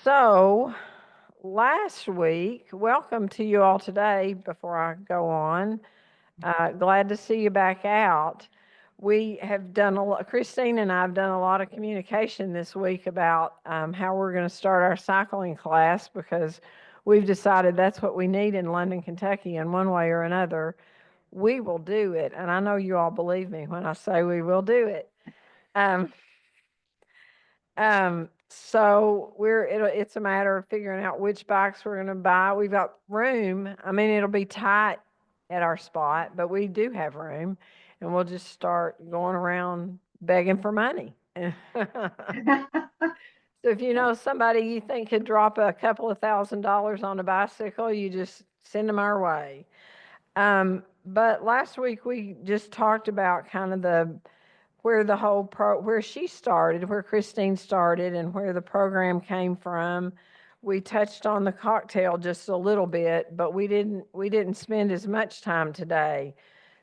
So, last week, welcome to you all today. Before I go on, glad to see you back out. We have done a lot, Kristine and I have done a lot of communication this week about how we're going to start our cycling class because we've decided that's what we need in London, Kentucky, in one way or another. We will do it. And I know you all believe me when I say we will do it. Um, it's a matter of figuring out which bikes we're going to buy. We've got room. I mean, it'll be tight at our spot, but we do have room, and we'll just start going around begging for money. So if you know somebody you think could drop a couple of $1,000s on a bicycle, you just send them our way. But last week we just talked about kind of where she started, where Kristine started, and where the program came from. We touched on the cocktail just a little bit, but we didn't spend as much time today.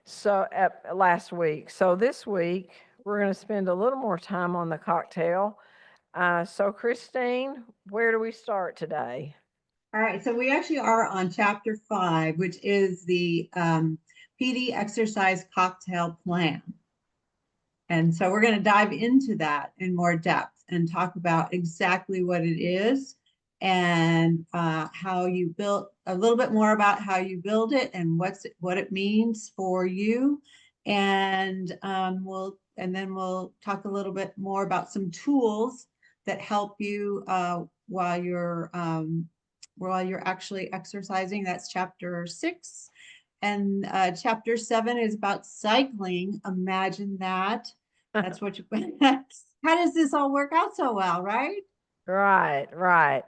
So last week. So this week we're going to spend a little more time on the cocktail. So Kristine, where do we start today? All right, so we actually are on chapter 5, which is the PD exercise cocktail plan. And so we're going to dive into that in more depth and talk about exactly what it is and how you build a little bit more about how you build it and what it means for you. And then we'll talk a little bit more about some tools that help you while you're actually exercising. That's chapter 6. And chapter 7 is about cycling. Imagine that. That's what you, how does this all work out so well, right? Right, right.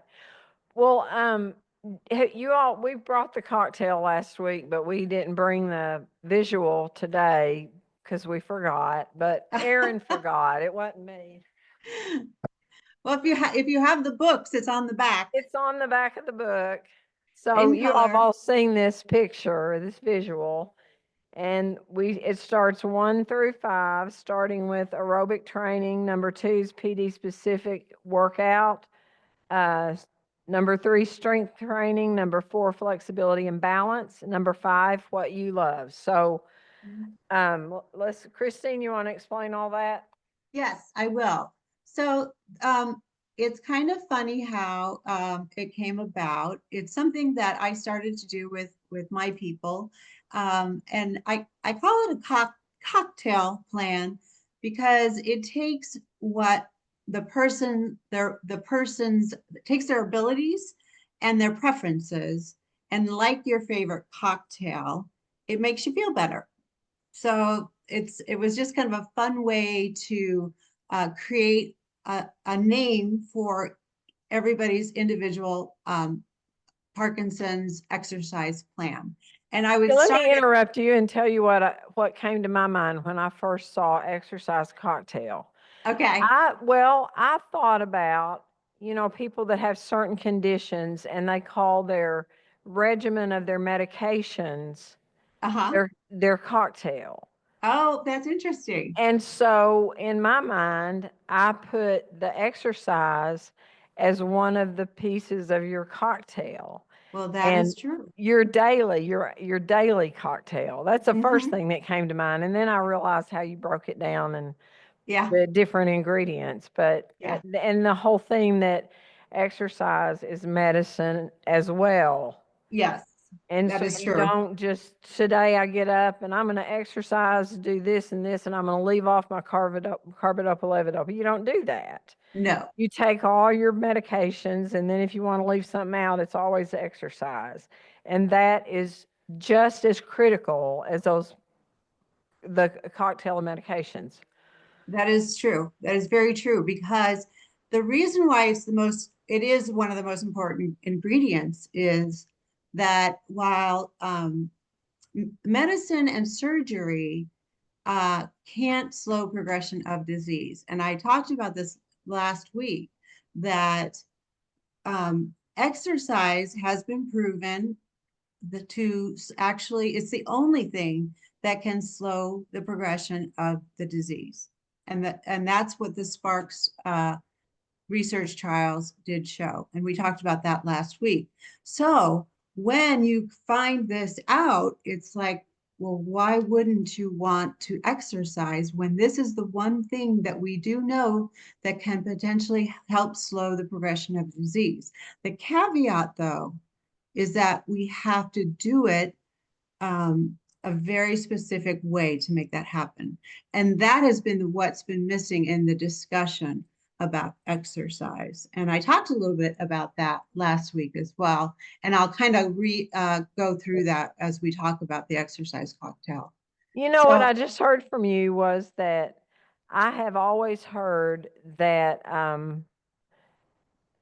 Well, we brought the cocktail last week, but we didn't bring the visual today because we forgot. But Aaron forgot. It wasn't me. Well, if you have the books, it's on the back It's on the back of the book. So in you all have color. all seen this picture, this visual, and it starts 1 through 5, starting with aerobic training. Number 2 is PD specific workout. Uh, Number 3, strength training. Number 4, flexibility and balance. Number 5, what you love. So, Kristine, you want to explain all that? Yes, I will. So it's kind of funny how it came about. It's something that I started to do with my people, and I call it a cocktail plan because it takes what the person's takes their abilities and their preferences, and like your favorite cocktail, it makes you feel better. So it was just kind of a fun way to create a name for everybody's individual Parkinson's exercise plan. And I would Let start me it. interrupt you and tell you what came to my mind when I first saw exercise cocktail. Okay. I thought about, people that have certain conditions and they call their regimen of their medications Uh-huh. their cocktail. Oh, that's interesting. And so in my mind, I put the exercise as one of the pieces of your cocktail. Well, that is And true. your daily cocktail. That's the first Hmm. thing that came to mind. And then I realized how you broke it down and Yeah. the different ingredients. But Yeah. and the whole thing that exercise is medicine as well. Yes, And that so is you true. don't just today I get up and I'm going to exercise, do this and this, and I'm going to leave off my carbidopa levodopa. You don't do that. No. You take all your medications, and then if you want to leave something out, it's always the exercise, and that is just as critical as the cocktail of medications. That is true. That is very true because the reason why it is one of the most important ingredients is that while medicine and surgery can't slow progression of disease, and I talked about this last week, that exercise has been proven to actually, it's the only thing that can slow the progression of the disease. And that's what the Sparks research trials did show. And we talked about that last week. So when you find this out, it's like, well, why wouldn't you want to exercise when this is the one thing that we do know that can potentially help slow the progression of disease? The caveat, though, is that we have to do it a very specific way to make that happen. And that has been what's been missing in the discussion about exercise. And I talked a little bit about that last week as well. And I'll kind of go through that as we talk about the exercise cocktail. You know what So I just heard from you was that I have always heard that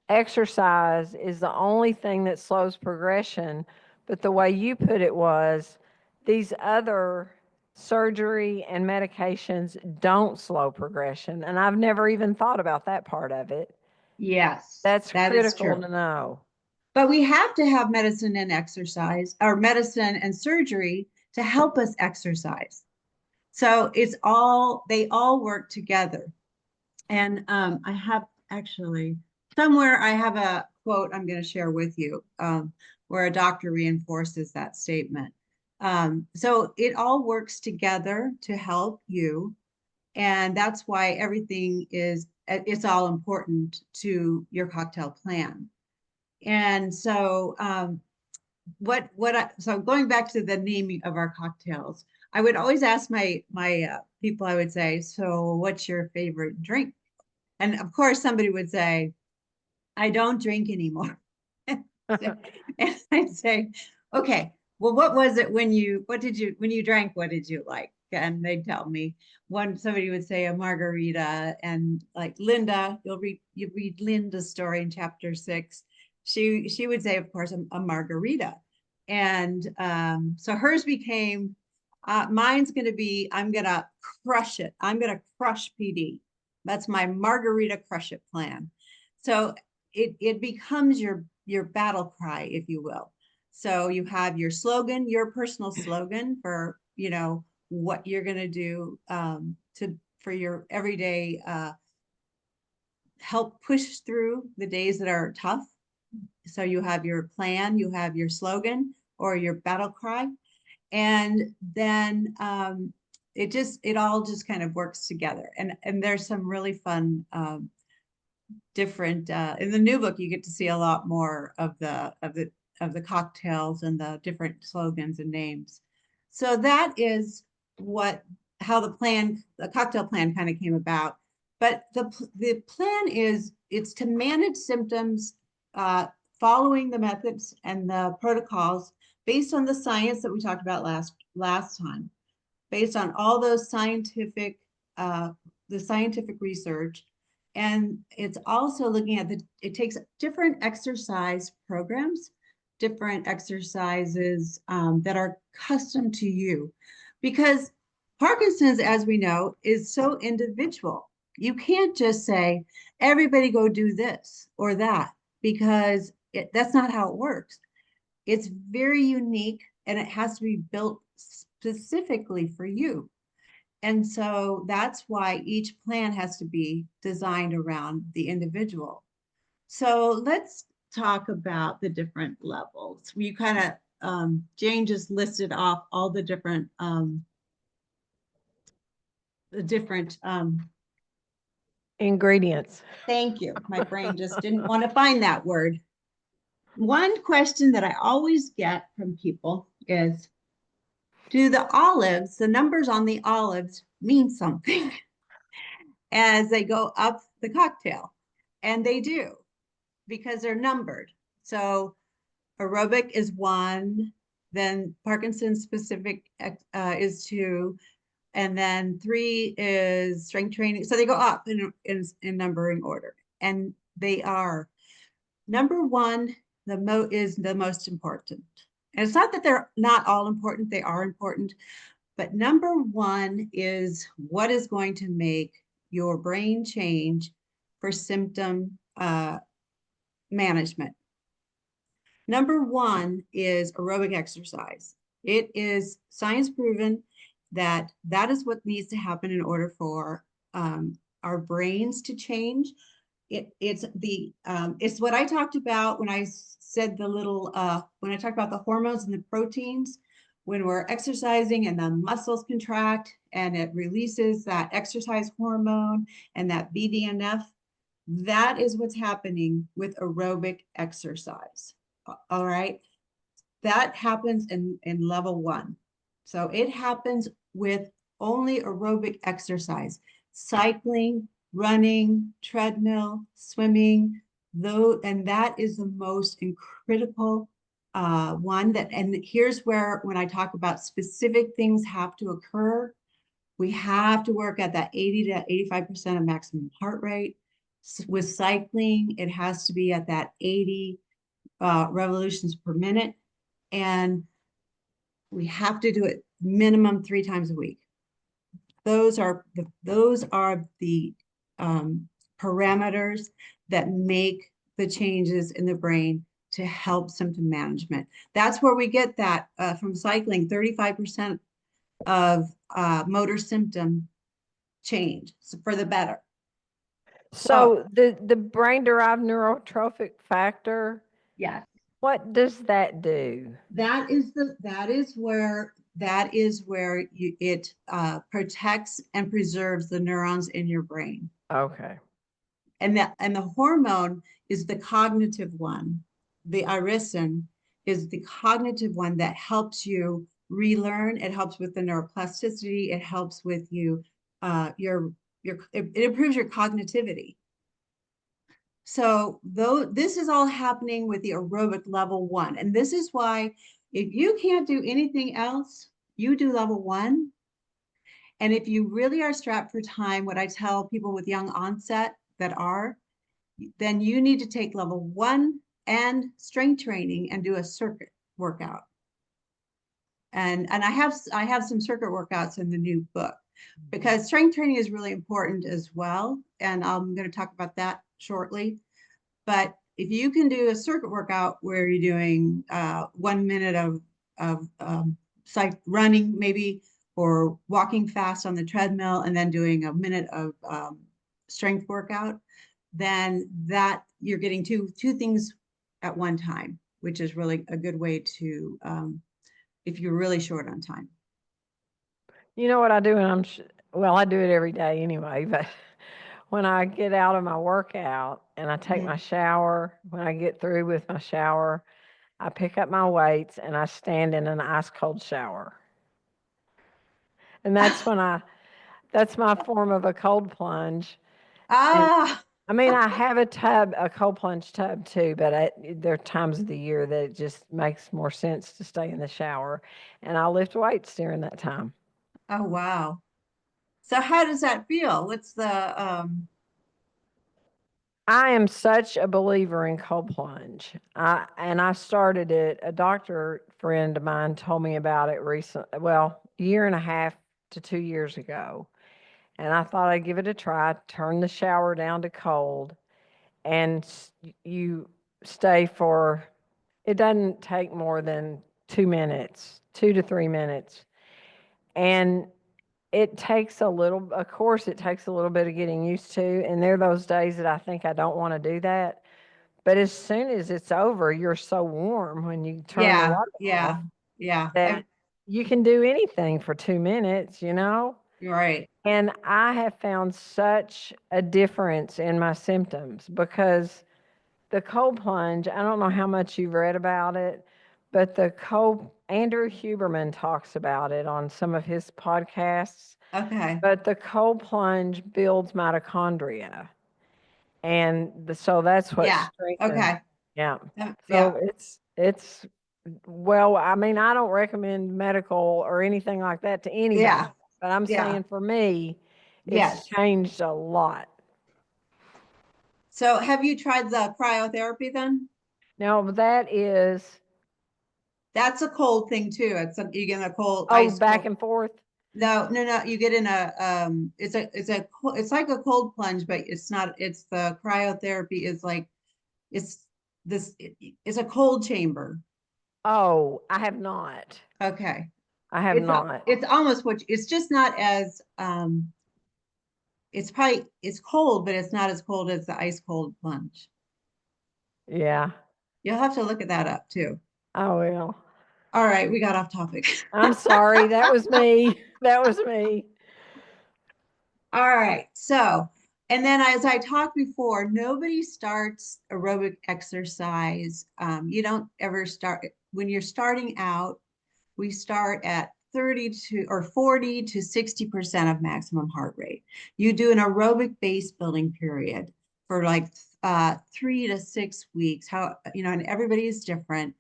exercise is the only thing that slows progression, but the way you put it was these other surgery and medications don't slow progression. And I've never even thought about that part of it. yes, That's that is critical true. to know. But we have to have medicine and exercise, or medicine and surgery to help us exercise. So they all work together. And I have actually somewhere I have a quote I'm going to share with you where a doctor reinforces that statement. So it all works together to help you. And that's why everything it's all important to your cocktail plan. And so so going back to the naming of our cocktails, I would always ask my people, I would say, so what's your favorite drink? And of course, somebody would say, I don't drink anymore. And I'd say, okay, well, what was it when you drank, what did you like? And they'd tell me. Somebody would say a margarita, and like Linda, you read Linda's story in chapter 6. She would say, of course, a margarita. And so hers became, mine's going to be, I'm going to crush it. I'm going to crush PD. That's my margarita crush it plan. So it becomes your battle cry, if you will. So you have your slogan, your personal slogan for what you're going to do for your everyday help push through the days that are tough. So you have your plan, you have your slogan or your battle cry, and then it all just kind of works together. And there's some really fun different in the new book. You get to see a lot more of the cocktails and the different slogans and names. So that is how the cocktail plan kind of came about. But the plan it's to manage symptoms following the methods and the protocols based on the science that we talked about last time, based on all those the scientific research. And it's also looking at it takes different exercise programs, different exercises that are custom to you, because Parkinson's, as we know, is so individual. You can't just say, everybody go do this or that, because that's not how it works. It's very unique, and it has to be built specifically for you. And so that's why each plan has to be designed around the individual. So let's talk about the different levels. You kind of, Jane just listed off all the different, the different, Ingredients. thank you. My brain just didn't want to find that word. One question that I always get from people is, do the numbers on the olives mean something as they go up the cocktail? And they do, because they're numbered. So aerobic is 1, then Parkinson's specific is 2, and then 3 is strength training. So they go up in numbering order, and they are number 1 is the most important. And it's not that they're not all important, they are important, but number 1 is what is going to make your brain change for symptom management. Number 1 is aerobic exercise. It is science proven that that is what needs to happen in order for our brains to change. it's what I talked about when I said when I talked about the hormones and the proteins. When we're exercising and the muscles contract and it releases that exercise hormone and that BDNF, that is what's happening with aerobic exercise. All right. That happens in level 1. So it happens with only aerobic exercise, cycling, running, treadmill, swimming, though, and that is the most critical one. And here's where, when I talk about specific things have to occur, we have to work at that 80 to 85% of maximum heart rate. With cycling, it has to be at that 80 revolutions per minute. And we have to do it minimum 3 times a week. Those are the parameters that make the changes in the brain to help symptom management. That's where we get that from cycling, 35% of motor symptom change, so for the better. So the brain-derived neurotrophic factor, Yes, what does that do? that is where it protects and preserves the neurons in your brain. Okay. And the hormone is the cognitive one. The irisin is the cognitive one that helps you relearn. It helps with the neuroplasticity. It helps with you it improves your cognitivity. So though this is all happening with the aerobic level 1, and this is why if you can't do anything else, you do level 1. And if you really are strapped for time, what I tell people with young onset then you need to take level 1 and strength training and do a circuit workout. And I have some circuit workouts in the new book, because strength training is really important as well. And I'm going to talk about that shortly. But if you can do a circuit workout where you're doing 1 minute of running maybe, or walking fast on the treadmill, and then doing a minute of strength workout, then that you're getting two things at one time, which is really a good way to, if you're really short on time. You know what I do, and well, I do it every day anyway, but when I get out of my workout and I take my shower, when I get through with my shower, I pick up my weights and I stand in an ice cold shower. And that's my form of a cold plunge. And Ah, I mean, I have a cold plunge tub too, but there are times of the year that it just makes more sense to stay in the shower. And I lift weights during that time. oh, wow. So how does that feel? What's the, I am such a believer in cold plunge. I started it. A doctor friend of mine told me about it well, a year and a half to 2 years ago. And I thought I'd give it a try. Turn the shower down to cold, and you stay for. It doesn't take more than 2 minutes, 2 to 3 minutes, and it takes of course, it takes a little bit of getting used to. And there are those days that I think I don't want to do that. But as soon as it's over, you're so warm when you turn the yeah, water off yeah, yeah. that you can do anything for 2 minutes. You're right. And I have found such a difference in my symptoms because the cold plunge, I don't know how much you've read about it, but Andrew Huberman talks about it on some of his podcasts. Okay. But the cold plunge builds mitochondria. And so that's what Yeah. strengthens. Okay. Yeah. Yeah. So well, I mean, I don't recommend medical or anything like that to anybody, Yeah. but I'm Yeah. saying for me, it's Yes. changed a lot. So have you tried the cryotherapy then? Now, That's a cold thing too. You get a cold oh, ice back cold. and forth. No, no, no. You get in it's like a cold plunge, but it's not. It's the cryotherapy is like it's it's a cold chamber. Oh, I have not. Okay. I have not. It's almost it's just not as it's cold, but it's not as cold as the ice cold plunge. Yeah, You'll have to look at that up too. I will. All right, we got off topic. I'm sorry. That was me. That was me. All right. So, and then as I talked before, nobody starts aerobic exercise. You don't ever start when you're starting out. We start at 30 to or 40 to 60% of maximum heart rate. You do an aerobic base building period for like 3 to 6 weeks. How, and everybody is different.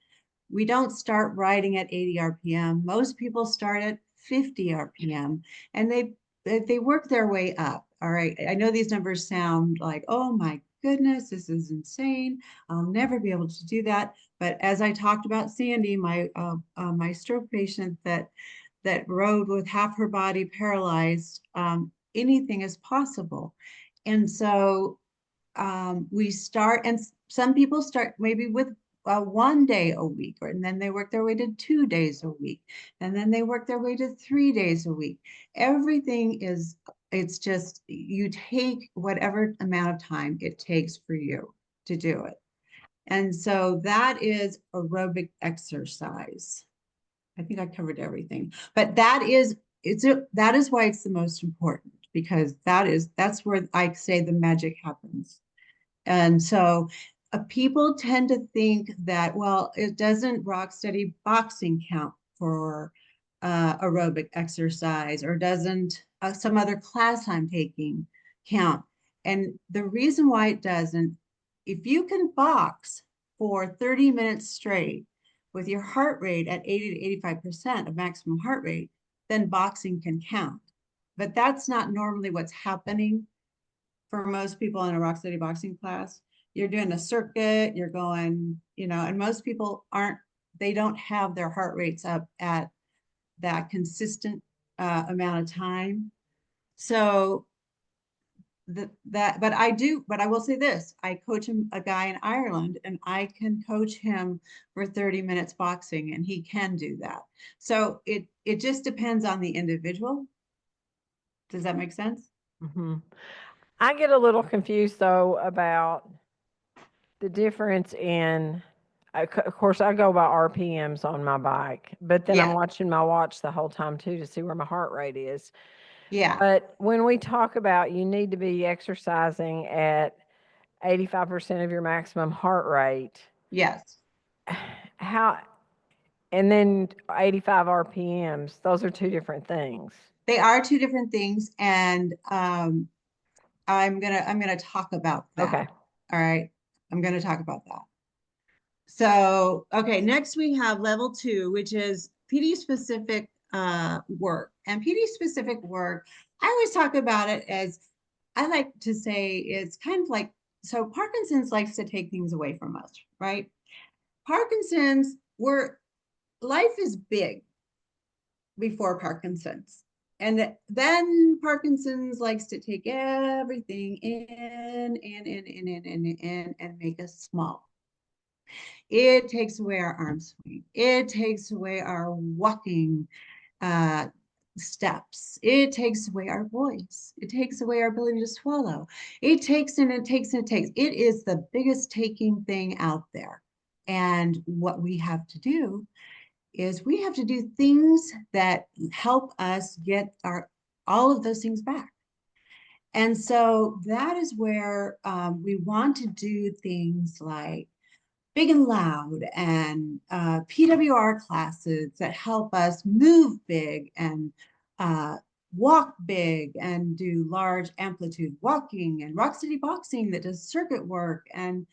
We don't start riding at 80 RPM. Most people start at 50 RPM and they work their way up. All right. I know these numbers sound like, oh my goodness, this is insane. I'll never be able to do that. But as I talked about Sandy, my stroke patient that rode with half her body paralyzed, anything is possible. And so we start, and some people start maybe with 1 day a week, and then they work their way to 2 days a week, and then they work their way to 3 days a week. Everything is, it's just, you take whatever amount of time it takes for you to do it. And so that is aerobic exercise. I think I covered everything, but that is why it's the most important, because that's where I say the magic happens. And so people tend to think that, well, it doesn't rock steady boxing count for aerobic exercise, or doesn't some other class I'm taking count. And the reason why it doesn't, if you can box for 30 minutes straight with your heart rate at 80 to 85% of maximum heart rate, then boxing can count. But that's not normally what's happening for most people in a rock steady boxing class. You're doing a circuit, you're going, and most people they don't have their heart rates up at that consistent amount of time. So but I will say this, I coach a guy in Ireland, and I can coach him for 30 minutes boxing, and he can do that. So it just depends on the individual. Does that make sense? Hmm. I get a little confused though about the difference in, of course, I go by RPMs on my bike, but then I'm Yeah. watching my watch the whole time too to see where my heart rate is. Yeah. But when we talk about you need to be exercising at 85% of your maximum heart rate, Yes. how, and then 85 RPMs, those are two different things. They are two different things, and I'm gonna talk about that. Okay. All right, I'm gonna talk about that. So, okay, next we have level 2, which is PD specific work. And PD specific work, I always talk about it as, I like to say it's kind of like, so Parkinson's likes to take things away from us, right? Parkinson's, life is big before Parkinson's. And then Parkinson's likes to take everything in, and make us small. It takes away our arm swing. It takes away our walking uh, steps. It takes away our voice. It takes away our ability to swallow. It takes and it takes and it takes. It is the biggest taking thing out there. And what we have to do is we have to do things that help us get all of those things back. And so that is where we want to do things like big and loud and PWR classes that help us move big and walk big and do large amplitude walking, and rock steady boxing that does circuit work, and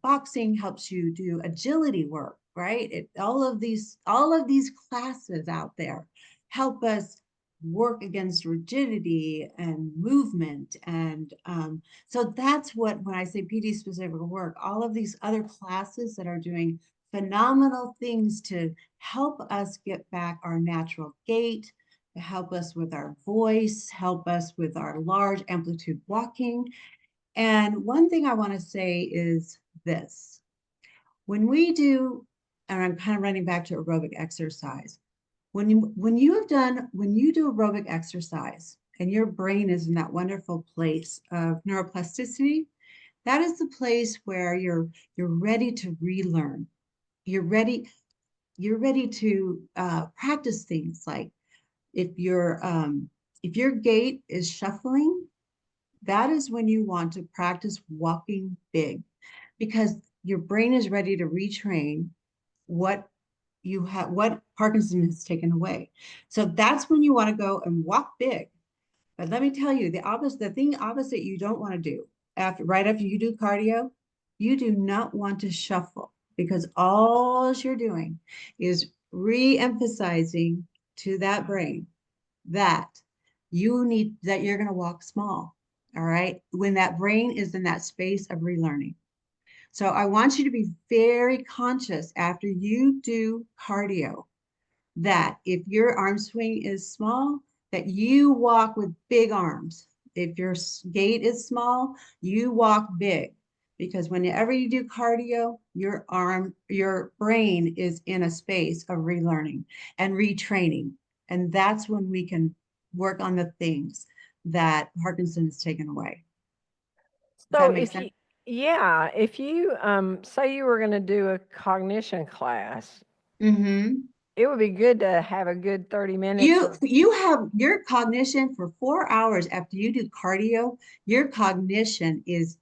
boxing helps you do agility work, right? All of these classes out there help us work against rigidity and movement. And so that's what, when I say PD specific work, all of these other classes that are doing phenomenal things to help us get back our natural gait, to help us with our voice, help us with our large amplitude walking. And one thing I want to say is this: when we do, and I'm kind of running back to aerobic exercise, when you do aerobic exercise, and your brain is in that wonderful place of neuroplasticity, that is the place where you're ready to relearn. You're ready, you're ready to practice things like if your gait is shuffling, that is when you want to practice walking big because your brain is ready to retrain what what Parkinson has taken away. So that's when you want to go and walk big. But let me tell you, the thing opposite you don't want to do right after you do cardio, you do not want to shuffle because all you're doing is re-emphasizing to that brain that that you're going to walk small. All right. When that brain is in that space of relearning. So I want you to be very conscious after you do cardio that if your arm swing is small, that you walk with big arms. If your gait is small, you walk big. Because whenever you do cardio, your brain is in a space of relearning and retraining. And that's when we can work on the things that Parkinson has taken away. Does So that make if sense? you, yeah, if you say you were going to do a cognition class, Mm-hmm. it would be good to have a good 30 minutes or You have your cognition for 4 hours after you do cardio. Your cognition is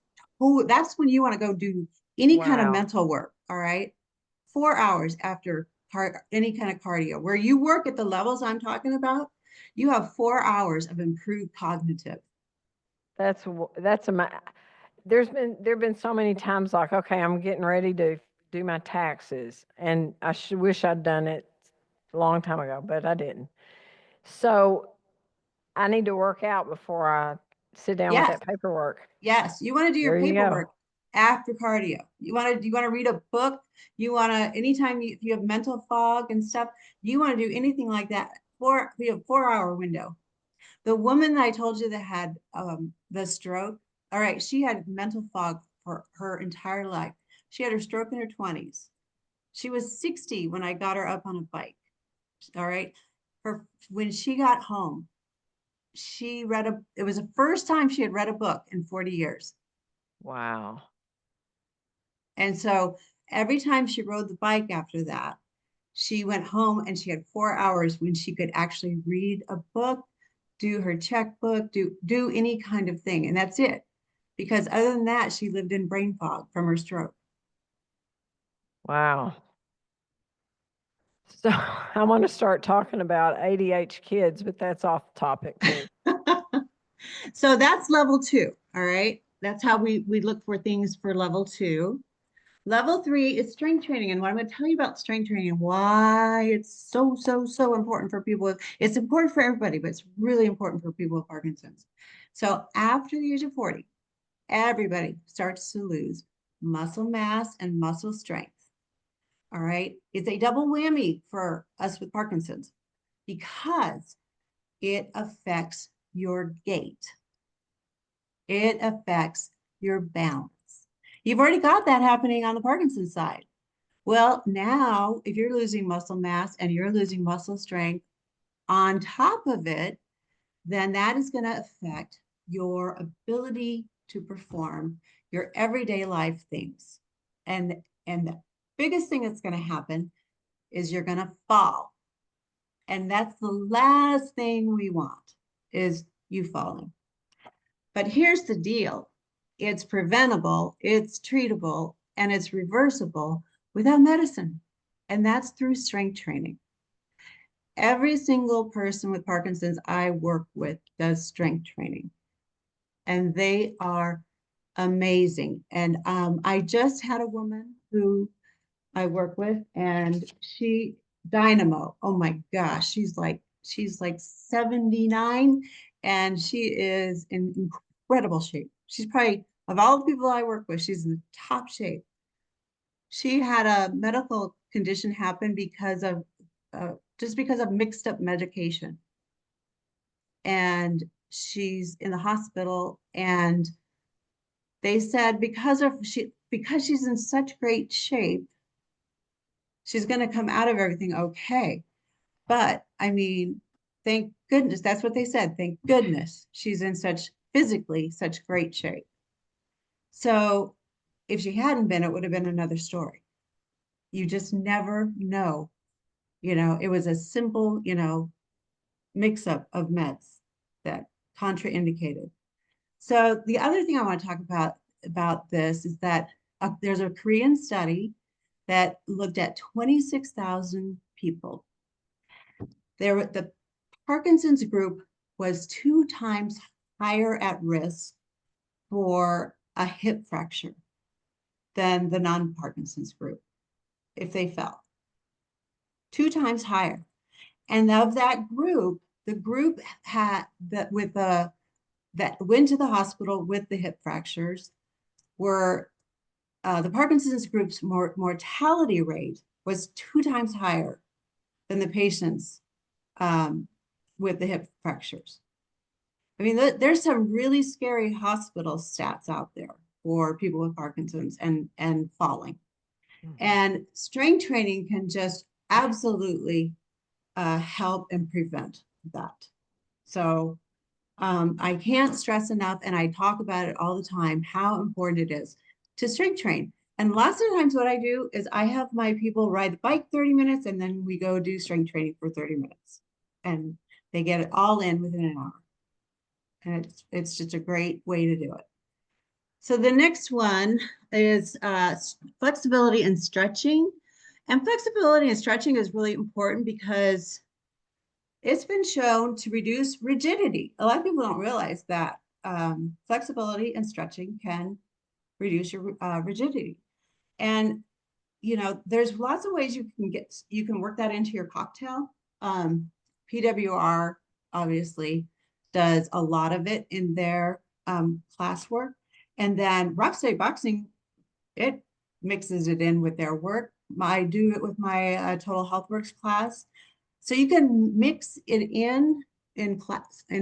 that's when you want to go do any kind of wow. mental work. All right, 4 hours after any kind of cardio, where you work at the levels I'm talking about, you have 4 hours of improved cognitive. That's there've been so many times like, okay, I'm getting ready to do my taxes and I should wish I'd done it a long time ago, but I didn't. So I need to work out before I sit down with Yes, that paperwork. yes. You want to do your There you go. paperwork after cardio. You want to read a book. You want to anytime if you have mental fog and stuff, you want to do anything like that. We have 4 hour window. The woman that I told you that had the stroke, all right, she had mental fog for her entire life. She had her stroke in her 20s. She was 60 when I got her up on a bike. All right. When she got home, it was the first time she had read a book in 40 years. Wow. And so every time she rode the bike after that, she went home and she had 4 hours when she could actually read a book, do her checkbook, do any kind of thing. And that's it. Because other than that, she lived in brain fog from her stroke. Wow. So I want to start talking about ADH kids, but that's off topic too. So that's level two. All right. That's how we look for things for level two. Level three is strength training. And what I'm going to tell you about strength training and why it's so important for people it's important for everybody, but it's really important for people with Parkinson's. So after the age of 40, everybody starts to lose muscle mass and muscle strength. All right. It's a double whammy for us with Parkinson's because it affects your gait. It affects your balance. You've already got that happening on the Parkinson side. Well, now if you're losing muscle mass and you're losing muscle strength on top of it, then that is going to affect your ability to perform your everyday life things. And the biggest thing that's going to happen is you're going to fall. And that's the last thing we want is you falling. But here's the deal. It's preventable, it's treatable, and it's reversible without medicine. And that's through strength training. Every single person with Parkinson's I work with does strength training, and they are amazing. And I just had a woman who I work with, and she dynamo. Oh my gosh, she's like 79, and she is in incredible shape. She's probably of all the people I work with, she's in the top shape. She had a medical condition happen because of just because of mixed up medication, and she's in the hospital. And they said because she's in such great shape, she's going to come out of everything okay. But I mean, thank goodness, that's what they said. Thank goodness she's in physically such great shape. So if she hadn't been, it would have been another story. You just never know. It was a simple, mix up of meds that contraindicated. So the other thing I want to talk about this is that there's a Korean study that looked at 26,000 people. The Parkinson's group was 2 times higher at risk for a hip fracture than the non-Parkinson's group if they fell. 2 times higher. And of that group, the group had that went to the hospital with the hip fractures were the Parkinson's group's mortality rate was 2 times higher than the patients with the hip fractures. I mean, there's some really scary hospital stats out there for people with Parkinson's and falling. And strength training can just absolutely help and prevent that. So I can't stress enough, and I talk about it all the time, how important it is to strength train. And lots of times what I do is I have my people ride the bike 30 minutes and then we go do strength training for 30 minutes. And they get it all in within an hour. And it's just a great way to do it. So the next one is flexibility and stretching. And flexibility and stretching is really important because it's been shown to reduce rigidity. A lot of people don't realize that flexibility and stretching can reduce your rigidity. And there's lots of ways you can work that into your cocktail. PWR obviously does a lot of it in their classwork. And then Rocksteady Boxing, it mixes it in with their work. I do it with my Total Health Works class. So you can mix it in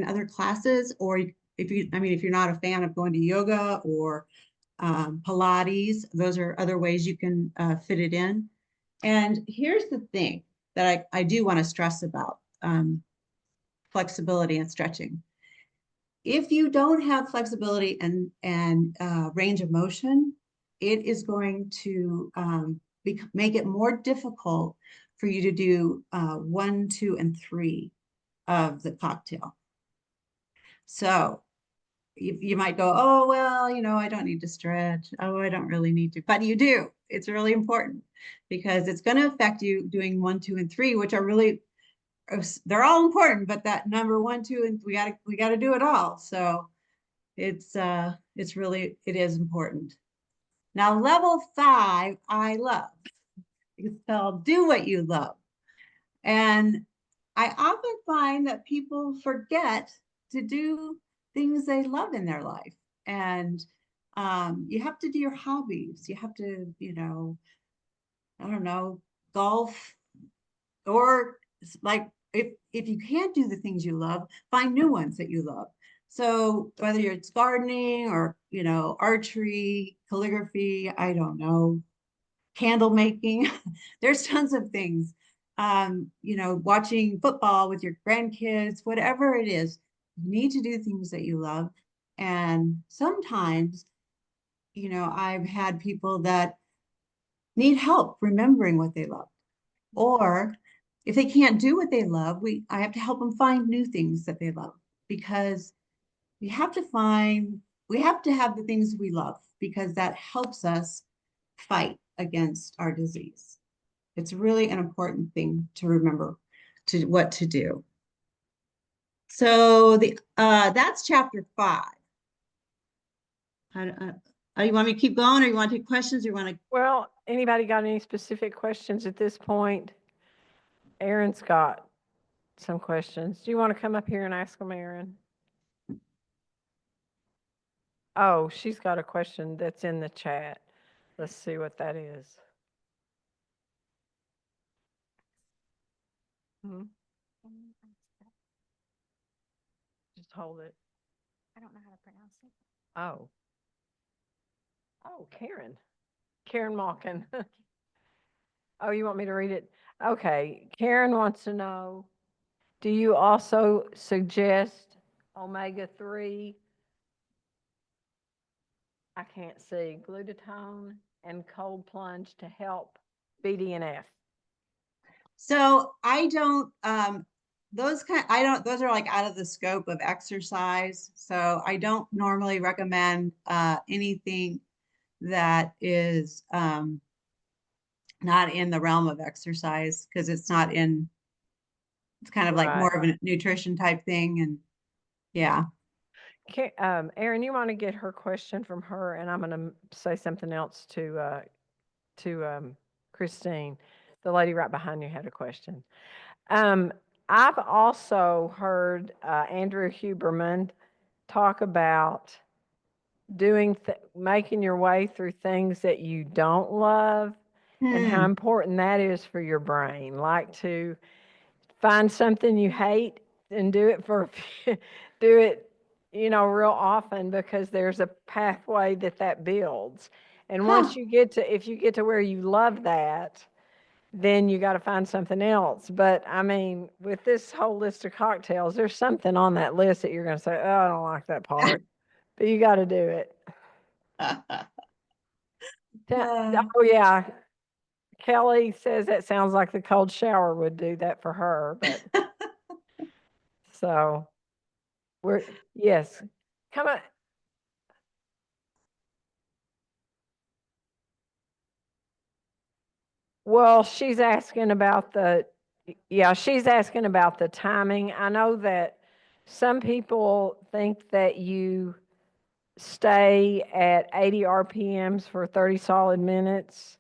other classes, or if you're not a fan of going to yoga or Pilates, those are other ways you can fit it in. And here's the thing that I do want to stress about flexibility and stretching. If you don't have flexibility and range of motion, it is going to make it more difficult for you to do 1, 2, and 3 of the cocktail. So you might go, oh, well, I don't need to stretch. Oh, I don't really need to. But you do. It's really important because it's going to affect you doing 1, 2, and 3, which are really, they're all important, but that number 1, 2, and we got to do it all. So it is important. Now, level 5, I love. It's called do what you love. And I often find that people forget to do things they love in their life. And you have to do your hobbies. You have to, I don't know, golf, or like if you can't do the things you love, find new ones that you love. So whether it's gardening or, archery, calligraphy, I don't know, candle making, there's tons of things. Watching football with your grandkids, whatever it is, you need to do things that you love. And sometimes, I've had people that need help remembering what they love. Or if they can't do what they love, I have to help them find new things that they love, because we have to have the things we love, because that helps us fight against our disease. It's really an important thing to remember what to do. So that's chapter 5. You want me to keep going, or you want to take questions, or you want to? Well, anybody got any specific questions at this point? Aaron's got some questions. Do you want to come up here and ask them, Aaron? Oh, she's got a question that's in the chat. Let's see what that is. Hmm? Just hold it. I don't know how to pronounce it. Oh. Oh, Karen. Karen Malkin. Oh, you want me to read it? Okay. Karen wants to know, Do you also suggest omega-3, I can't see, glutathione and cold plunge to help BDNF? So I don't, those are like out of the scope of exercise. So I don't normally recommend anything that is not in the realm of exercise because it's kind of like Right. more of a nutrition type thing. And yeah. Okay, Erin, you want to get her question from her, and I'm going to say something else to Kristine. The lady right behind you had a question. Um, I've also heard Andrew Huberman talk about making your way through things that you don't love and how Hmm. important that is for your brain. Like to find something you hate and do it do it, real often because there's a pathway that builds. And Huh. if you get to where you love that, then you got to find something else. But I mean, with this whole list of cocktails, there's something on that list that you're going to say, oh, I don't like that part, but you got to do it. Uh, Oh, yeah. Kelly says that sounds like the cold shower would do that for her, but so yes. Come on. Well, she's asking about the timing. I know that some people think that you stay at 80 RPMs for 30 solid minutes.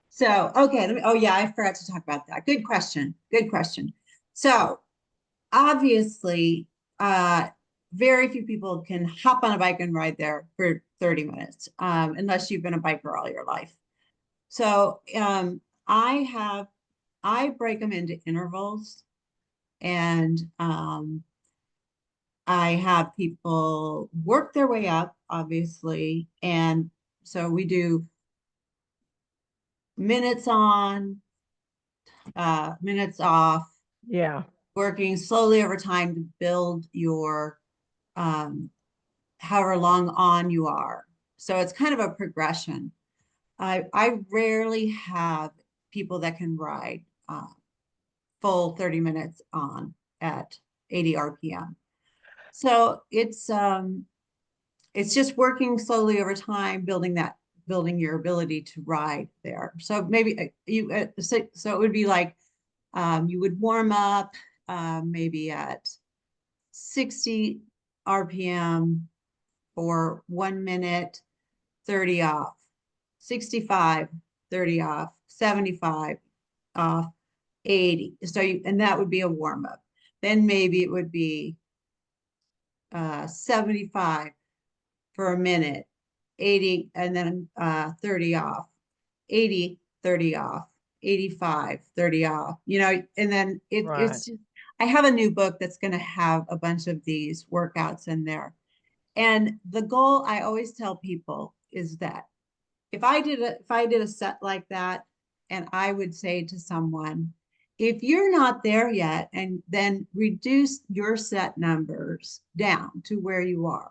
so, okay. Oh, yeah, I forgot to talk about that. Good question. Good question. So, obviously, uh, very few people can hop on a bike and ride there for 30 minutes, unless you've been a biker all your life. So, I break them into intervals and I have people work their way up, obviously. And so we do minutes on, minutes off, Yeah, working slowly over time to build your um, however long on you are. So it's kind of a progression. I rarely have people that can ride full 30 minutes on at 80 RPM. So it's just working slowly over time, building your ability to ride there. So maybe so it would be like you would warm up maybe at 60 RPM for 1 minute, 30 off, 65, 30 off, 75 off, 80. So and that would be a warm up. Then maybe it would be 75 for a minute, 80, and then 30 off, 80, 30 off, 85, 30 off, and then right. it's just, I have a new book that's going to have a bunch of these workouts in there. And the goal I always tell people is that if I did a set like that, and I would say to someone, if you're not there yet, and then reduce your set numbers down to where you are,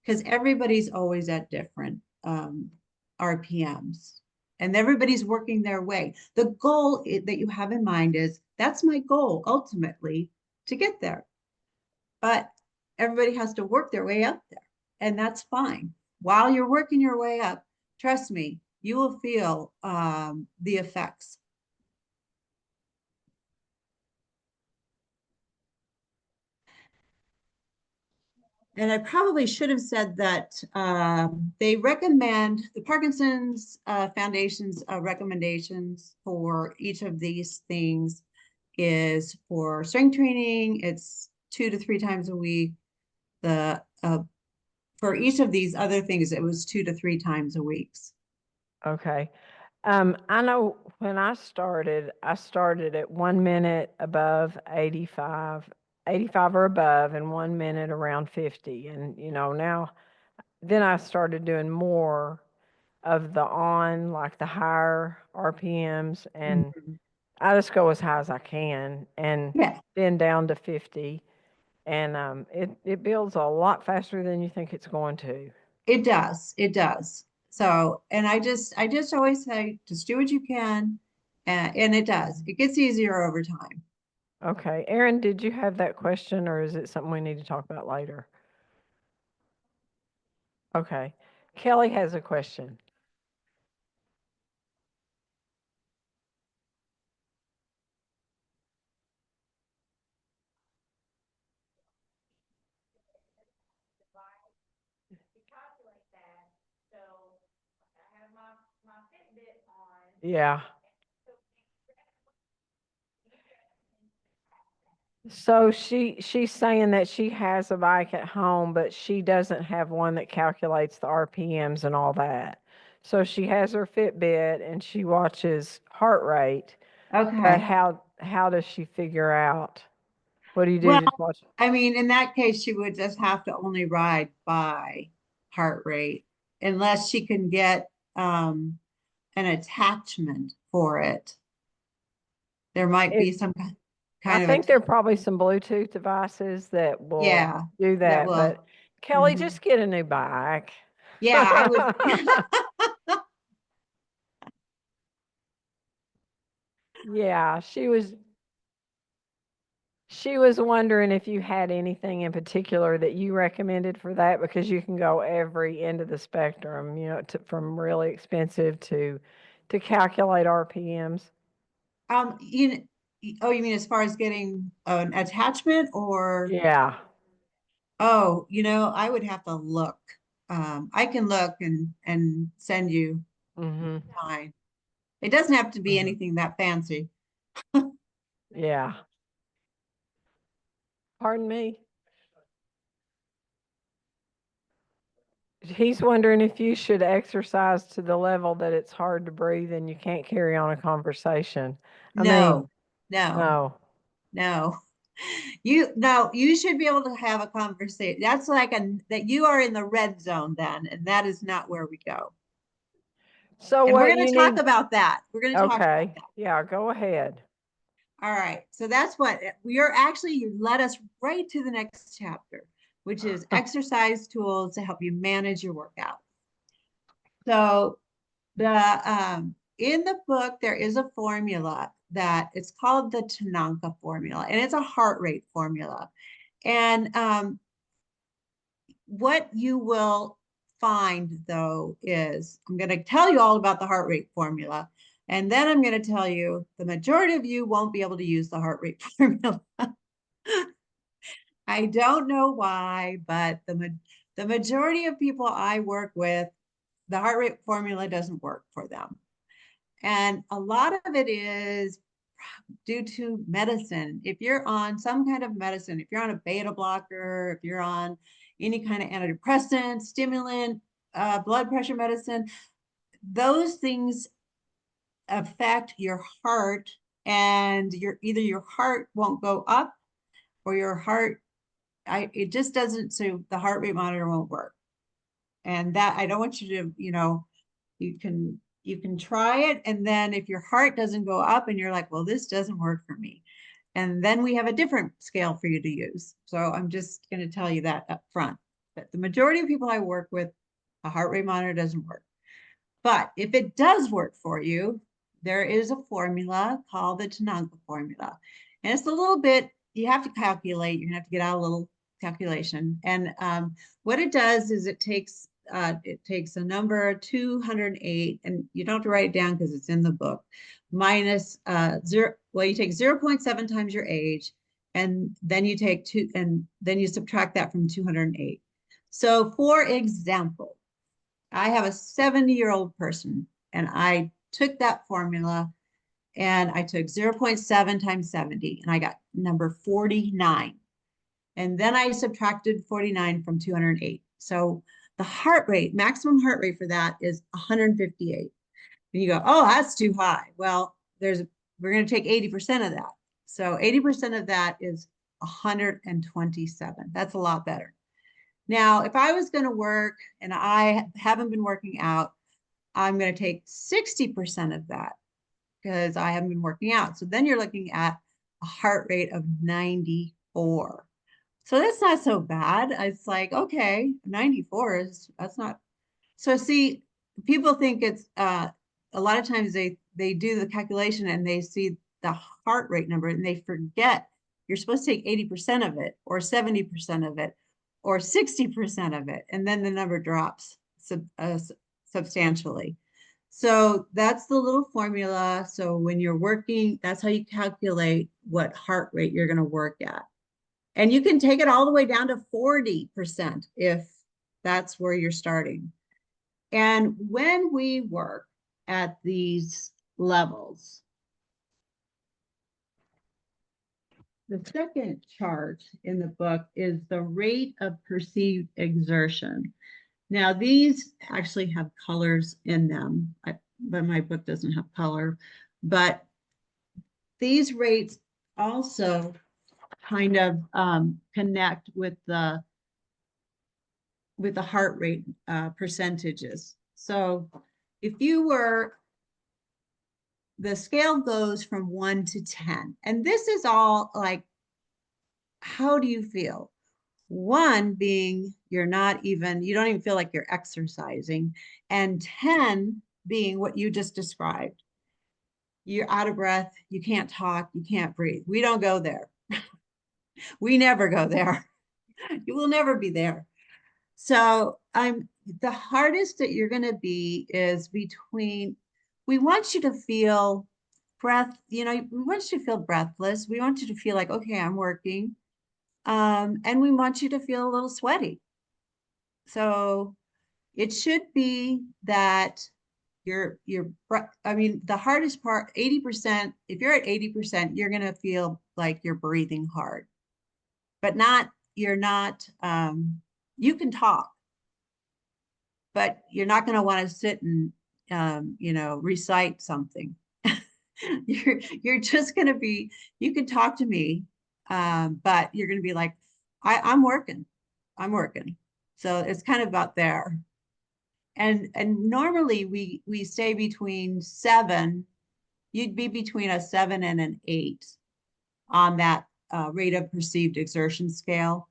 because everybody's always at different RPMs and everybody's working their way. The goal that you have in mind is that's my goal ultimately to get there. But everybody has to work their way up there, and that's fine. While you're working your way up, trust me, you will feel the effects. And I probably should have said that they recommend the Parkinson's Foundation's recommendations for each of these things is for strength training, it's 2 to 3 times a week. The For each of these other things, it was 2 to 3 times a week. Okay. I know when I started at 1 minute above 85 or above, and 1 minute around 50. And, now, then I started doing more of like the higher RPMs. And Mhm. I just go as high as I can and Yeah, then down to 50. And it builds a lot faster than you think it's going to. it does. It does. So, and I just always say, just do what you can. And it does. It gets easier over time. Okay. Erin, did you have that question or is it something we need to talk about later? Okay. Kelly has a question. Yeah. So she's saying that she has a bike at home, but she doesn't have one that calculates the RPMs and all that. So she has her Fitbit and she watches heart rate, but Okay. how does she figure out? What do you do? Well, Just watch? I mean, in that case, she would just have to only ride by heart rate unless she can get an attachment for it. There might It, be some I kind of think there are probably some Bluetooth devices that will yeah, do that that, will. but Kelly, Mhm. just get a new bike. Yeah, I would. Yeah, she was wondering if you had anything in particular that you recommended for that because you can go every end of the spectrum, from really expensive to calculate RPMs. You know, oh, you mean as far as getting an attachment or, Yeah. oh, I would have to look. I can look and send you Mhm. mine. It doesn't have to be Mhm. anything that fancy. Yeah. Pardon me. He's wondering if you should exercise to the level that it's hard to breathe and you can't carry on a conversation. I mean, No, no, no. no. You should be able to have a conversation. That's like that you are in the red zone then, and that is not where we go. So And we're what going you to talk need, about that. We're going to talk about okay. that. Yeah, go ahead. All right. So that's what we are actually, you led us right to the next chapter, which is exercise tools to help you manage your workout. So in the book, there is a formula that it's called the Tanaka formula, and it's a heart rate formula. And what you will find though is I'm going to tell you all about the heart rate formula. And then I'm going to tell you the majority of you won't be able to use the heart rate formula. I don't know why, but the majority of people I work with, the heart rate formula doesn't work for them. And a lot of it is due to medicine. If you're on some kind of medicine, if you're on a beta blocker, if you're on any kind of antidepressant, stimulant, blood pressure medicine, those things affect your heart, and either your heart won't go up or your heart, it just doesn't, so the heart rate monitor won't work. And that I don't want you to, you can try it, and then if your heart doesn't go up and you're like, well, this doesn't work for me, and then we have a different scale for you to use. So I'm just going to tell you that up front, that the majority of people I work with, a heart rate monitor doesn't work. But if it does work for you, there is a formula called the Tanaka formula. And it's a little bit, you have to calculate, you're gonna have to get out a little calculation. And what it does is it takes a number 208, and you don't have to write it down because it's in the book, minus zero, well, you take 0.7 times your age, and then you take two, and then you subtract that from 208. So for example, I have a 70-year-old person, and I took that formula and I took 0.7 times 70, and I got number 49. And then I subtracted 49 from 208. So the heart rate, maximum heart rate for that is 158. And you go, oh, that's too high. Well, we're going to take 80% of that. So 80% of that is 127. That's a lot better. Now, if I was going to work and I haven't been working out, I'm going to take 60% of that. because I haven't been working out. So then you're looking at a heart rate of 94. So that's not so bad. It's like, okay, 94 that's not. So see, people think it's a lot of times they do the calculation and they see the heart rate number and they forget you're supposed to take 80% of it or 70% of it or 60% of it, and then the number drops substantially. So that's the little formula. So when you're working, that's how you calculate what heart rate you're going to work at. And you can take it all the way down to 40% if that's where you're starting. And when we work at these levels, the second chart in the book is the rate of perceived exertion. Now, these actually have colors in them, but my book doesn't have color. But these rates also kind of connect with the heart rate percentages. So if you were, the scale goes from 1 to 10, and this is all like, how do you feel? 1 being you don't even feel like you're exercising, and 10 being what you just described. You're out of breath, you can't talk, you can't breathe. We don't go there. We never go there. You will never be there. So the hardest that you're going to be is between, we want you to feel we want you to feel breathless. We want you to feel like, okay, I'm working. And we want you to feel a little sweaty. So it should be that the hardest part, 80%, if you're at 80%, you're going to feel like you're breathing hard, but you can talk, but you're not going to want to sit and, recite something. You're just going to be, you can talk to me, but you're going to be like, I'm working. So it's kind of about there. And normally we stay between 7, you'd be between a 7 and an 8 on that rate of perceived exertion scale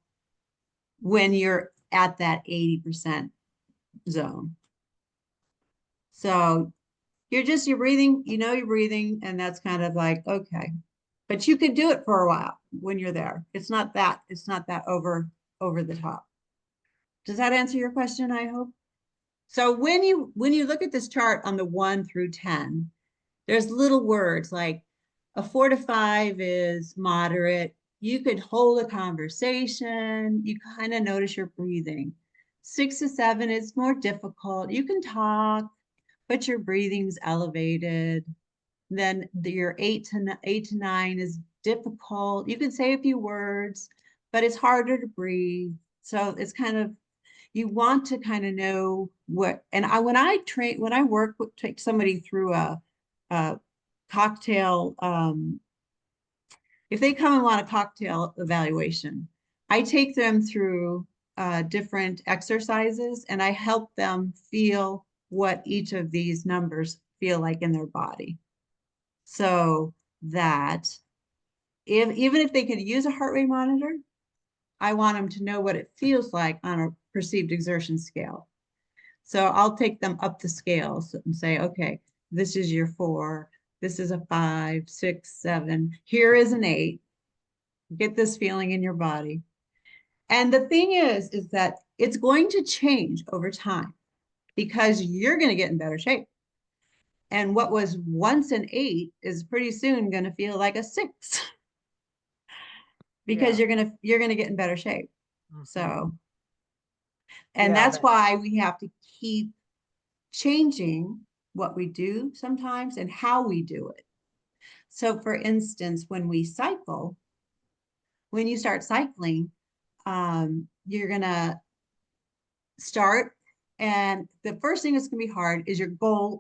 when you're at that 80% zone. So you're breathing, you're breathing, and that's kind of like, okay. But you could do it for a while when you're there. It's not that over the top. Does that answer your question, I hope? So when you look at this chart on the 1 through 10, there's little words like a 4 to 5 is moderate. You could hold a conversation. You kind of notice your breathing. 6 to 7 is more difficult. You can talk, but your breathing's elevated. Then your 8 to 9 is difficult. You can say a few words, but it's harder to breathe. So it's kind of, you want to kind of know what, and when I work with, take somebody through a cocktail, if they come and want a cocktail evaluation, I take them through different exercises and I help them feel what each of these numbers feel like in their body. So that even if they could use a heart rate monitor, I want them to know what it feels like on a perceived exertion scale. So I'll take them up the scales and say, okay, this is your 4, this is a 5, 6, 7, here is an 8. Get this feeling in your body. And the thing is that it's going to change over time because you're going to get in better shape. And what was once an 8 is pretty soon going to feel like a 6 because you're going to get in better shape. Mm-hmm. So, and that's why we have to keep changing what we do sometimes and how we do it. So for instance, when you start cycling, you're going to start, and the first thing that's going to be hard is your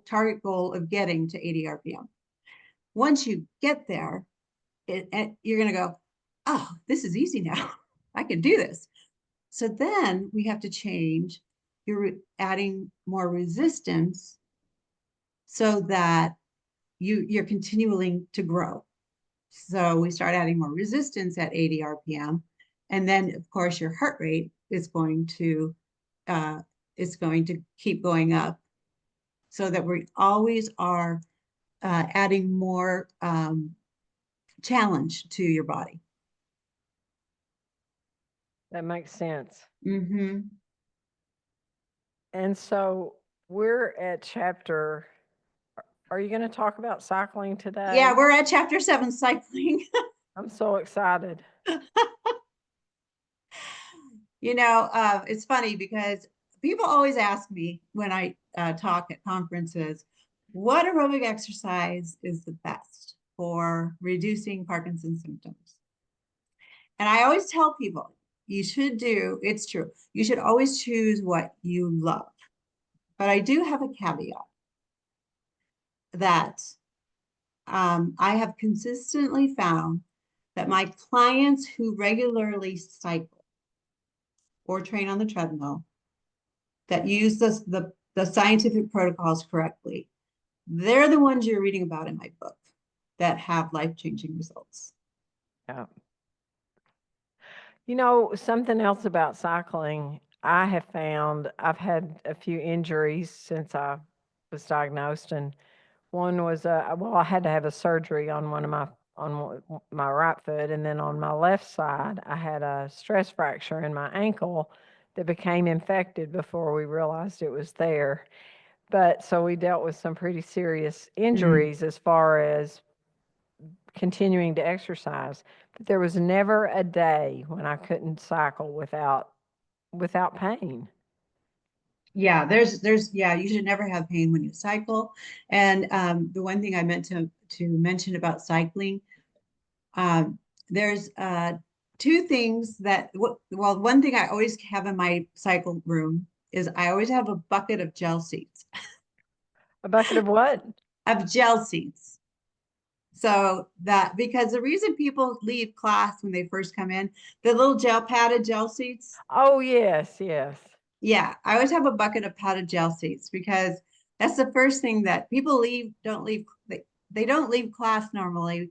target goal of getting to 80 RPM. Once you get there, you're going to go, oh, this is easy now. I can do this. So then we have to change. You're adding more resistance so that you're continuing to grow. So we start adding more resistance at 80 RPM. And then of course your heart rate is going to keep going up, so that we always are adding more challenge to your body. That makes sense. Mm-hmm. And so we're at chapter, are you going to talk about cycling today? Yeah, we're at chapter 7, cycling. I'm so excited. It's funny because people always ask me when I talk at conferences, what aerobic exercise is the best for reducing Parkinson's symptoms? And I always tell people, it's true, you should always choose what you love. But I do have a caveat that I have consistently found that my clients who regularly cycle or train on the treadmill, that use the scientific protocols correctly, they're the ones you're reading about in my book that have life-changing results. Yeah. Something else about cycling, I have found I've had a few injuries since I was diagnosed, and one was I had to have a surgery on my right foot, and then on my left side, I had a stress fracture in my ankle that became infected before we realized it was there. But so we dealt with some pretty serious injuries as far as continuing to exercise. But there was never a day when I couldn't cycle without pain. Yeah, you should never have pain when you cycle. And the one thing I meant to mention about cycling, there's two things one thing I always have in my cycle room is I always have a bucket of gel seeds. A bucket of what? Of gel seeds. So that, because the reason people leave class when they first come in, the little padded gel seeds. Oh, yes, yes. Yeah, I always have a bucket of padded gel seeds because that's the first thing that people they don't leave class normally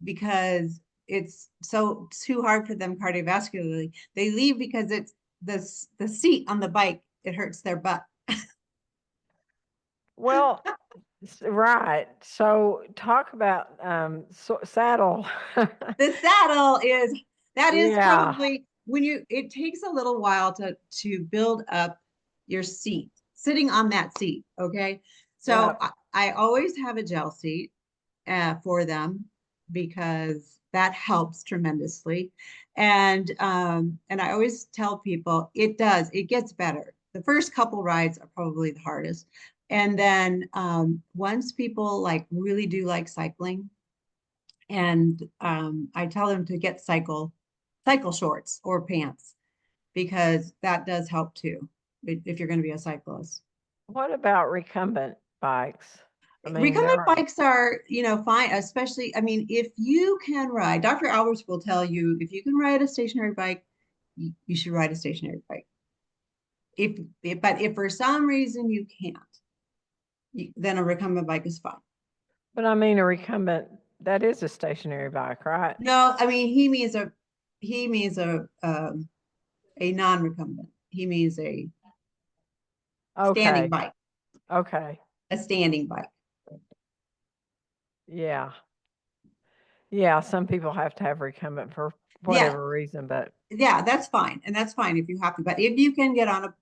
because it's so too hard for them cardiovascularly. They leave because it's the seat on the bike, it hurts their butt. Well, right. So talk about saddle. The saddle is Yeah. probably it takes a little while to build up your seat, sitting on that seat. Okay. So Yep. I always have a gel seat for them because that helps tremendously. And I always tell people it gets better. The first couple rides are probably the hardest. And then once people really do like cycling, and I tell them to get cycle shorts or pants, because that does help too if you're going to be a cyclist. What about recumbent bikes? I mean, Recumbent there are. bikes are, fine, especially, I mean, if you can ride, Dr. Albers will tell you, if you can ride a stationary bike, you should ride a stationary bike. But if for some reason you can't, then a recumbent bike is fine. But I mean, a recumbent, that is a stationary bike, right? No, I mean, he means a non-recumbent. He means a standing Okay. bike, Okay. a standing bike. Yeah. Yeah. Some people have to have recumbent for Yeah, whatever reason, but yeah, that's fine, and that's fine if you have to. But if you can get on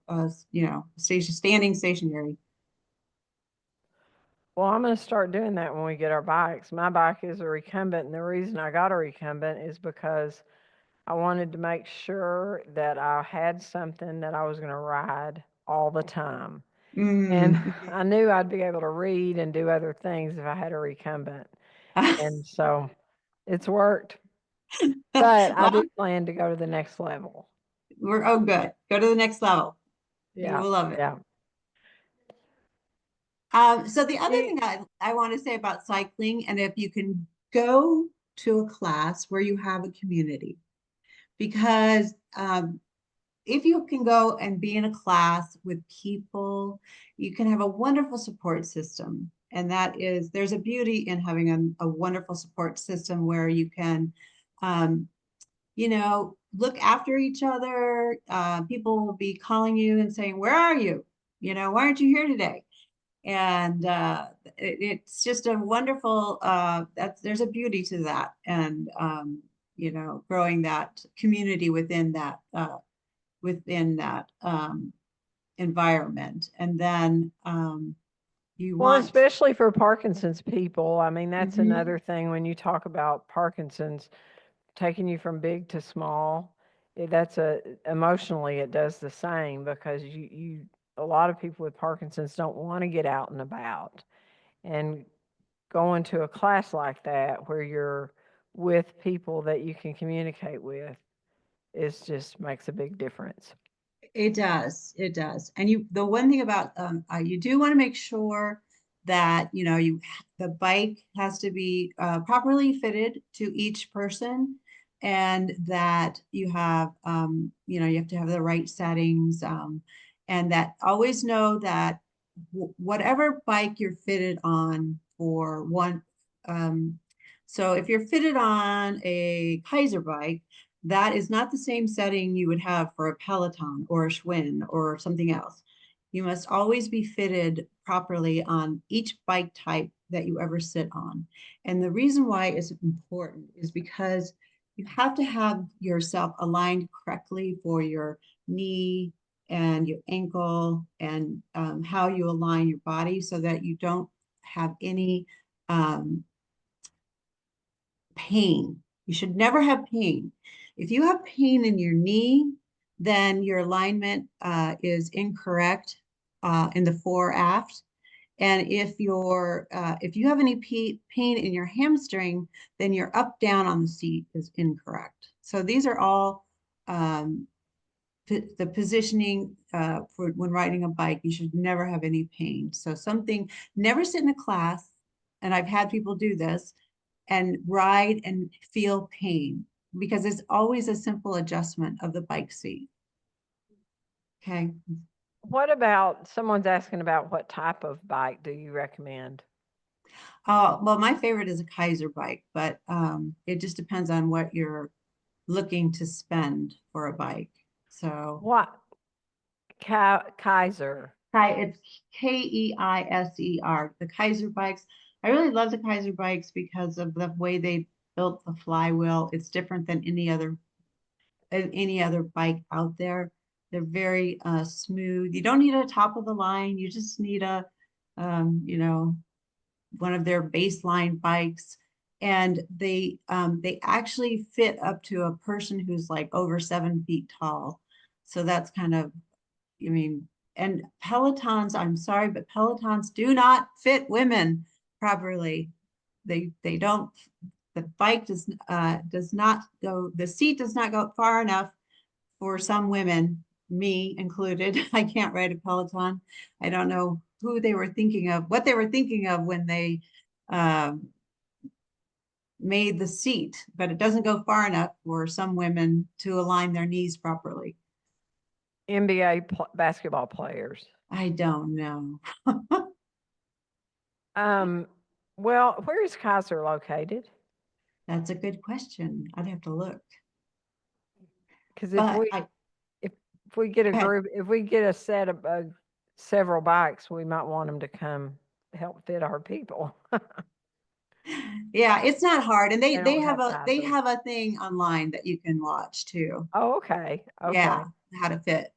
a standing stationary. well, I'm going to start doing that when we get our bikes. My bike is a recumbent, and the reason I got a recumbent is because I wanted to make sure that I had something that I was going to ride all the time. And I knew I'd be able to read and do other things if I had a recumbent. And so it's worked. But I do Well, plan to go to the next level. good. Go to the next level. You Yeah. will love it. Yeah. So the other You, thing I want to say about cycling, and if you can go to a class where you have a community, because if you can go and be in a class with people, you can have a wonderful support system. And that is, there's a beauty in having a wonderful support system where you can, look after each other. People will be calling you and saying, "Where are you? Why aren't you here today?" And it's just a wonderful, there's a beauty to that. And, growing that community within that environment. And then you Well, want, especially for Parkinson's people. I mean, that's Mhm. another thing when you talk about Parkinson's taking you from big to small. Emotionally, it does the same because a lot of people with Parkinson's don't want to get out and about. And going to a class like that where you're with people that you can communicate with is just makes a big difference. It does. It does. And the one thing about you do want to make sure that the bike has to be properly fitted to each person, and that you have to have the right settings, and that always know that whatever bike you're fitted on for one. Um, so if you're fitted on a Kaiser bike, that is not the same setting you would have for a Peloton or a Schwinn or something else. You must always be fitted properly on each bike type that you ever sit on. And the reason why it's important is because you have to have yourself aligned correctly for your knee and your ankle, and how you align your body so that you don't have any um, pain. You should never have pain. If you have pain in your knee, then your alignment is incorrect in the fore aft. And if you have any pain in your hamstring, then your up down on the seat is incorrect. So these are all the positioning for when riding a bike. You should never have any pain. So never sit in a class, and I've had people do this, and ride and feel pain, because it's always a simple adjustment of the bike seat. Okay. What about someone's asking about what type of bike do you recommend? Well, my favorite is a Kaiser bike, but it just depends on what you're looking to spend for a bike. So What? Kaiser. it's Keiser, the Kaiser bikes. I really love the Kaiser bikes because of the way they built the flywheel. It's different than any other bike out there. They're very smooth. You don't need a top of the line. You just need um, you know, one of their baseline bikes. And they actually fit up to a person who's like over 7 feet tall. So that's kind of, I mean, and Pelotons, I'm sorry, but Pelotons do not fit women properly. They don't, the bike does not go, the seat does not go far enough for some women, me included. I can't ride a Peloton. I don't know what they were thinking of when they um, made the seat, but it doesn't go far enough for some women to align their knees properly. NBA basketball players. I don't know. Um, well, where is Kaiser located? That's a good question. I'd have to look. Because But if we get a go ahead. group, if we get a set of several bikes, we might want them to come help fit our people. Yeah, it's not hard. And They they don't have have they Kaiser. have a thing online that you can watch too. Oh, okay. Yeah, Okay. how to fit.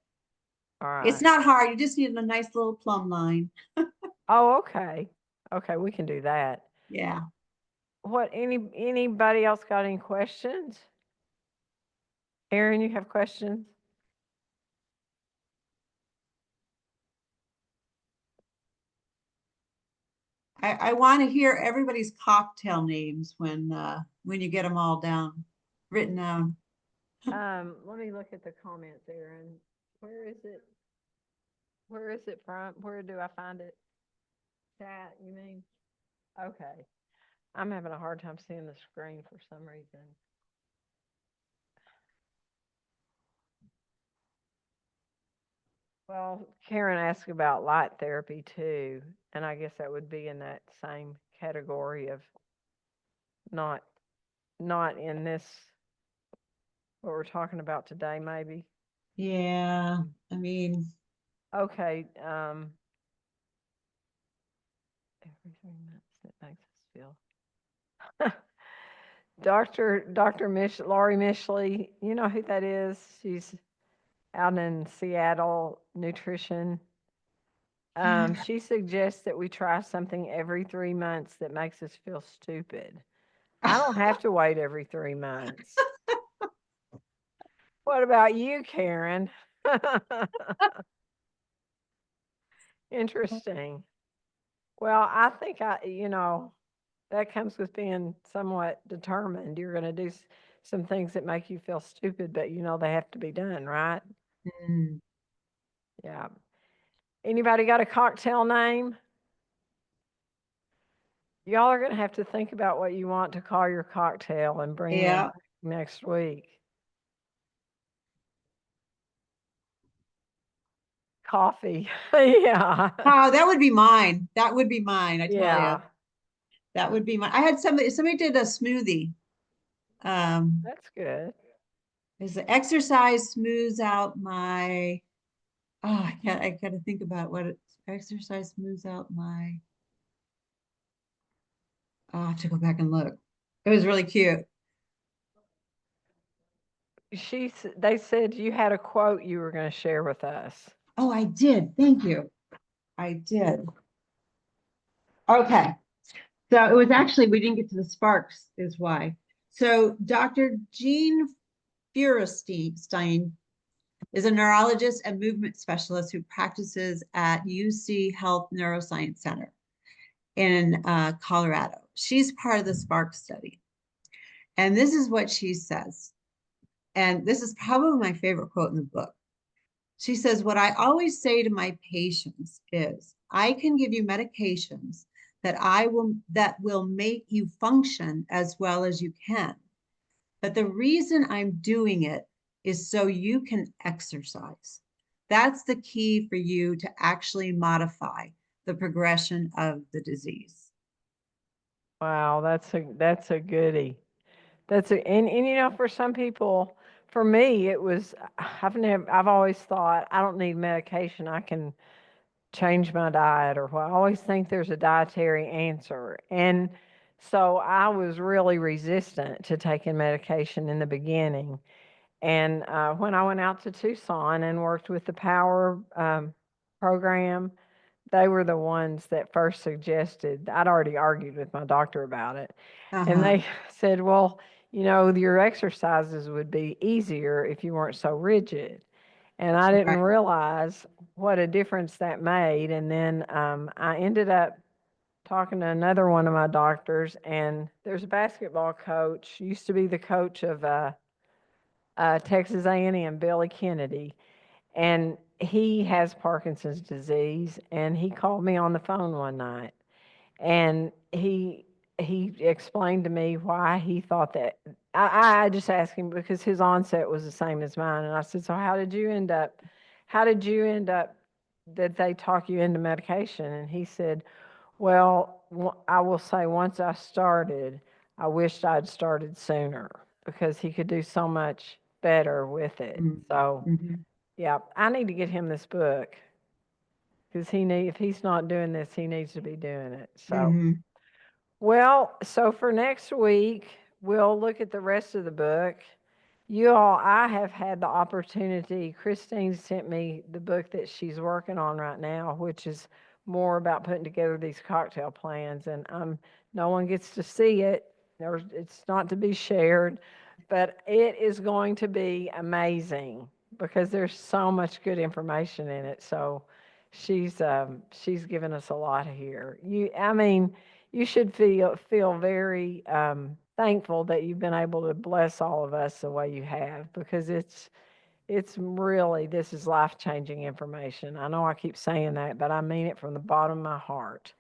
All It's right. not hard. You just need a nice little plumb line. Oh, okay. Okay, we can do that. Yeah. Anybody else got any questions? Aaron, you have questions? I want to hear everybody's cocktail names when you get them all down, written down. Let me look at the comments, Aaron. Where is it? Where is it from? Where do I find it? Chat, you mean? Okay. I'm having a hard time seeing the screen for some reason. Well, Karen asked about light therapy too. And I guess that would be in that same category of not not in this what we're talking about today, maybe. Yeah, I mean, Okay, every 3 months that makes us feel. Dr. Laurie Mishley, you know who that is? She's out in Seattle, nutrition. yeah. She suggests that we try something every 3 months that makes us feel stupid. I don't have to wait every 3 months. What about you, Karen? Interesting. Well, I think that comes with being somewhat determined. You're going to do some things that make you feel stupid, but they have to be done, right? Mm, Yeah. Anybody got a cocktail name? Y'all are going to have to think about what you want to call your cocktail and bring them yeah. back next week. Coffee. Yeah. Oh, that would be mine. That would be mine, I tell you. Yeah. That would be mine. I had somebody did a smoothie. That's good. Is the exercise smooths out my, oh, I gotta think about what exercise smooths out my, oh, I have to go back and look. It was really cute. They said you had a quote you were going to share with us. Oh, I did. Thank you. I did. Okay. So it was actually, we didn't get to the sparks, is why. So Dr. Jean Feuerstein is a neurologist and movement specialist who practices at UC Health Neuroscience Center in Colorado. She's part of the SPARK study. And this is what she says. And this is probably my favorite quote in the book. She says, what I always say to my patients is, I can give you medications that will make you function as well as you can. But the reason I'm doing it is so you can exercise. That's the key for you to actually modify the progression of the disease. Wow, that's a goodie. And for some people, for me it was I've always thought I don't need medication. I can change my diet or what. I always think there's a dietary answer. And so I was really resistant to taking medication in the beginning. And when I went out to Tucson and worked with the Power program, they were the ones that first suggested. I'd already argued with my doctor about it. And Uh-huh. they said, well, your exercises would be easier if you weren't so rigid. And I didn't Right. realize what a difference that made. And then I ended up talking to another one of my doctors, and there's a basketball coach, used to be the coach of Texas A&M, Billy Kennedy, and he has Parkinson's disease. And he called me on the phone one night, and he explained to me why he thought that. I just asked him because his onset was the same as mine, and I said, "So how did you end up? How did you end up that they talk you into medication?" And he said, "Well, I will say once I started, I wished I'd started sooner because he could do so much better with it." So, Mm-hmm. yeah, I need to get him this book because if he's not doing this, he needs to be doing it. So. Mm-hmm. Well, so for next week, we'll look at the rest of the book. I have had the opportunity. Kristine sent me the book that she's working on right now, which is more about putting together these cocktail plans. And no one gets to see it, or it's not to be shared, but it is going to be amazing because there's so much good information in it. So she's given us a lot here. I mean, you should feel very thankful that you've been able to bless all of us the way you have, because it's really, this is life-changing information. I know I keep saying that, but I mean it from the bottom of my heart.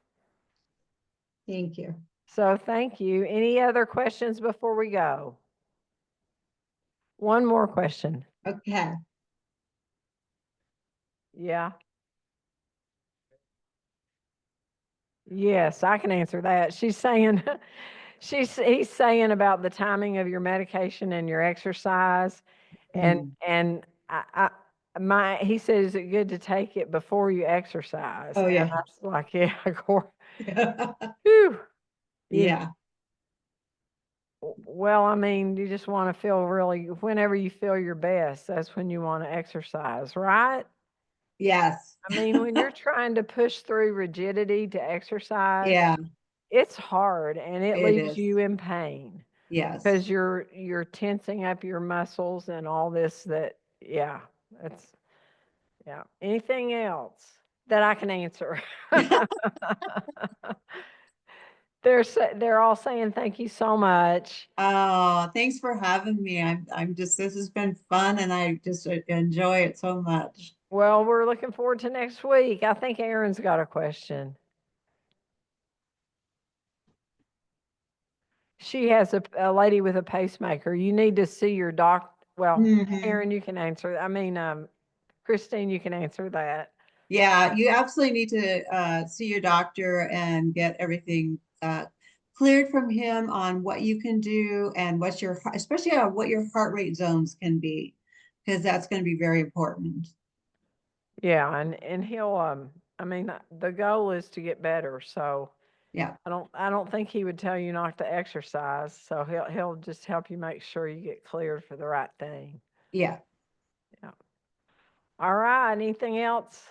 Thank you. So thank you. Any other questions before we go? One more question. Okay. Yeah. Yes, I can answer that. She's saying, he's saying about the timing of your medication and your exercise, and Mm. he said, is it good to take it before you exercise? Oh, And yeah. I was like, yeah, of course. Whew. You, Yeah. well, I mean, you just want to feel really, whenever you feel your best, that's when you want to exercise, right? Yes. I mean, when you're trying to push through rigidity to exercise, Yeah, it's hard and it it leaves is. you in pain Yes. because you're tensing up your muscles and all this that yeah, that's yeah. Anything else that I can answer? They're all saying thank you so much. Oh, thanks for having me. I'm just, this has been fun and I just enjoy it so much. Well, we're looking forward to next week. I think Erin's got a question. She has a lady with a pacemaker. You need to see your doc. Well, Mhm. Erin, you can answer. I mean, Kristine, you can answer that. Yeah, you absolutely need to see your doctor and get everything cleared from him on what you can do and what's your, especially on what your heart rate zones can be, because that's going to be very important. Yeah, and he'll I mean the goal is to get better, so Yeah, I don't think he would tell you not to exercise, so he'll just help you make sure you get cleared for the right thing. yeah. Yeah. All right, anything else?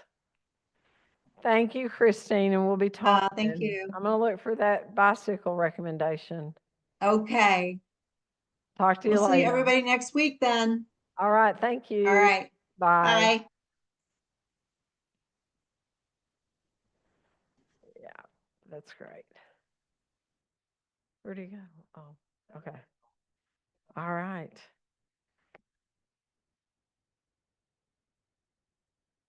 Thank you, Christine, and we'll be Thank talking. you. I'm gonna look for that bicycle recommendation. Okay. Talk to We'll you see later. everybody next week then. All right, thank All you. right. Bye. Bye. Yeah, that's great. Where'd he go? Oh, okay. All right.